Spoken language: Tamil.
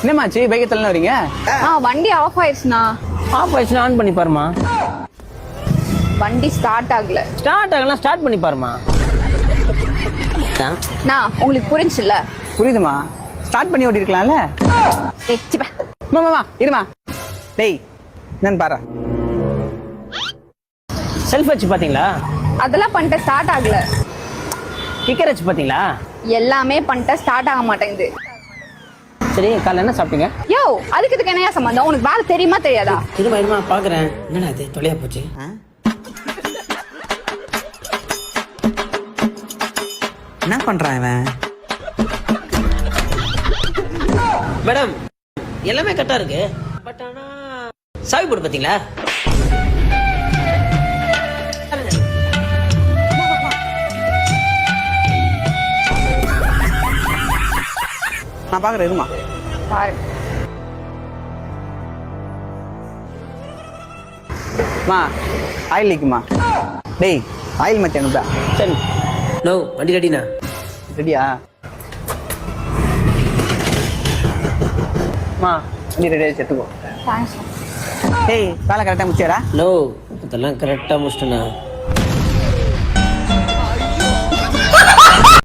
என்னமாச்சு பைக்கை தள்ளன வரீங்க? வண்டி ஆஃப் ஆயிடுச்சுண்ணா. ஆஃப் ஆயிடுச்சுன்னா ஆன் பண்ணி பாருமா. வண்டி ஸ்டார்ட் ஆகல. ஸ்டார்ட் ஆகலாம், ஸ்டார்ட் பண்ணி பாருமா. உங்களுக்கு புரிஞ்சுல? புரியுதுமா, ஸ்டார்ட் பண்ணி ஓட்டி இருக்கலாம்ல. மாமா இருமா. டேய் என்னன்னு பாரு. செல்ஃப் வச்சு பாத்தீங்களா? அதெல்லாம் பண்ணிட்டு ஸ்டார்ட் ஆகல. கிக்கர் வச்சு பாத்தீங்களா? எல்லாமே பண்ணிட்டு ஸ்டார்ட் ஆக மாட்டேங்குது. சரி, காலைல என்ன சாப்பிட்டீங்க? யோ, அதுக்கு இதுக்கு என்னையா சம்பந்தம்? உனக்கு வேலை தெரியுமா தெரியாதா? இருமா பாக்குறேன். என்னடா இது தொலையா போச்சு. என்ன பண்றான் இவன்? மேடம், எல்லாமே கரெக்டா இருக்கு. பட் ஆனா சாவி போட்டு பாத்தீங்களா? நான் பாக்குறேன் இருமா. பாரு. மா ஆயில் லீக்குமா? டேய் ஆயில் மத்தி அனுப்பா. சரி. நோ, வண்டி ரெடினா? ரெடியா? மா வண்டி ரெடியா எடுத்துக்கோ. தேங்க்ஸ். டேய் வேலை கரெக்டாக முடிச்சாரா? நோ, இதெல்லாம் கரெக்டா முடிச்சிட்டேண்ணா.